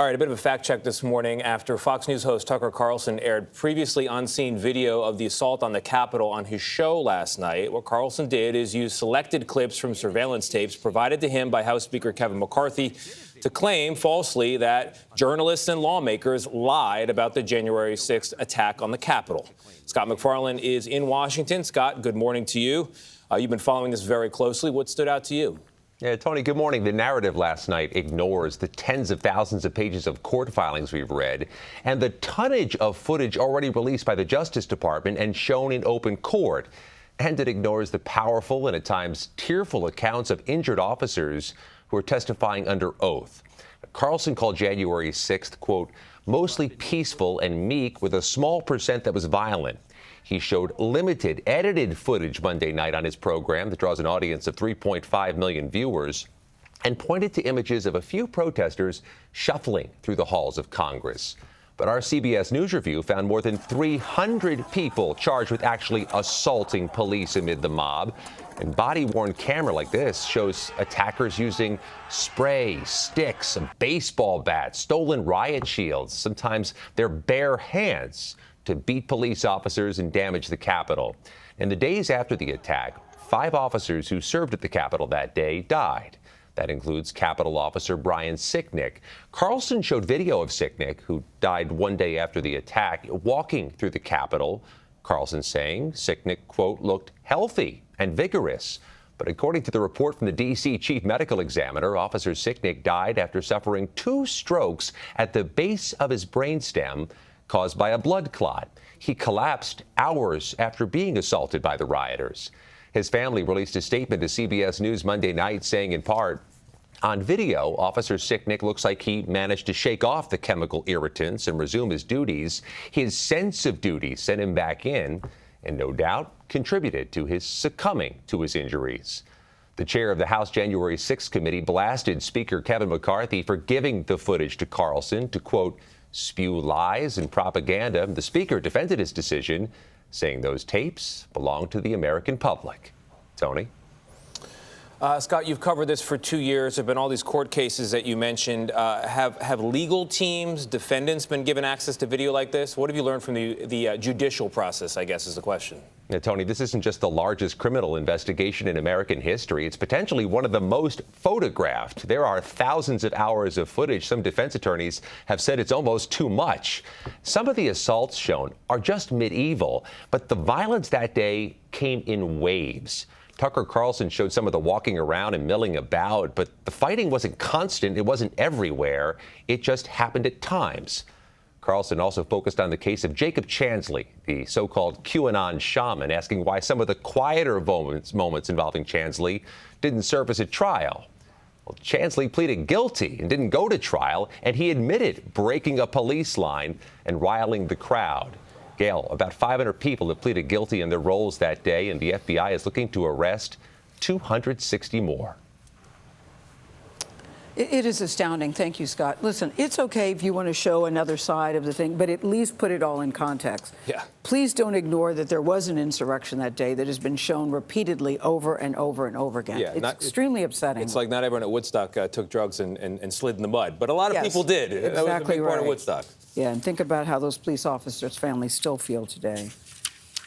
All right, a bit of a fact check this morning after Fox News host Tucker Carlson aired previously unseen video of the assault on the Capitol on his show last night. What Carlson did is use selected clips from surveillance tapes provided to him by House Speaker Kevin McCarthy to claim falsely that journalists and lawmakers lied about the January 6th attack on the Capitol. Scott MacFarlane is in Washington. Scott, good morning to you. You've been following this very closely. What stood out to you? Yeah, Tony, good morning. The narrative last night ignores the tens of thousands of pages of court filings we've read and the tonnage of footage already released by the Justice Department and shown in open court. And it ignores the powerful and at times tearful accounts of injured officers who are testifying under oath. Carlson called January 6th, quote, mostly peaceful and meek with a small percent that was violent. He showed limited, edited footage Monday night on his program that draws an audience of 3.5 million viewers and pointed to images of a few protesters shuffling through the halls of Congress. But our CBS News review found more than 300 people charged with actually assaulting police amid the mob. And body-worn camera like this shows attackers using spray, sticks, baseball bats, stolen riot shields, sometimes their bare hands, to beat police officers and damage the Capitol. In the days after the attack, 5 officers who served at the Capitol that day died. That includes Capitol officer Brian Sicknick. Carlson showed video of Sicknick, who died one day after the attack, walking through the Capitol. Carlson saying Sicknick, quote, looked healthy and vigorous. But according to the report from the D.C. chief medical examiner, Officer Sicknick died after suffering 2 strokes at the base of his brainstem caused by a blood clot. He collapsed hours after being assaulted by the rioters. His family released a statement to CBS News Monday night saying, in part, on video, Officer Sicknick looks like he managed to shake off the chemical irritants and resume his duties. His sense of duty sent him back in and no doubt contributed to his succumbing to his injuries. The chair of the House January 6th committee blasted Speaker Kevin McCarthy for giving the footage to Carlson to, quote, spew lies and propaganda. The speaker defended his decision, saying those tapes belong to the American public. Tony? Scott, you've covered this for 2 years. There have been all these court cases that you mentioned. Have legal teams, defendants been given access to video like this? What have you learned from the judicial process, I guess, is the question. Yeah, Tony, this isn't just the largest criminal investigation in American history. It's potentially one of the most photographed. There are thousands of hours of footage. Some defense attorneys have said it's almost too much. Some of the assaults shown are just medieval, but the violence that day came in waves. Tucker Carlson showed some of the walking around and milling about, but the fighting wasn't constant. It wasn't everywhere. It just happened at times. Carlson also focused on the case of Jacob Chansley, the so-called QAnon shaman, asking why some of the quieter moments involving Chansley didn't surface at trial. Well, Chansley pleaded guilty and didn't go to trial, and he admitted breaking a police line and riling the crowd. Gayle, about 500 people have pleaded guilty in their roles that day, and the FBI is looking to arrest 260 more. It is astounding. Thank you, Scott. Listen, it's okay if you want to show another side of the thing, but at least put it all in context. Yeah. Please don't ignore that there was an insurrection that day that has been shown repeatedly over and over and over again. Yeah, it's extremely upsetting. It's like not everyone at Woodstock took drugs and slid in the mud, but a lot of people did. Exactly. That was a big part of Woodstock. Yeah, and think about how those police officers' families still feel today.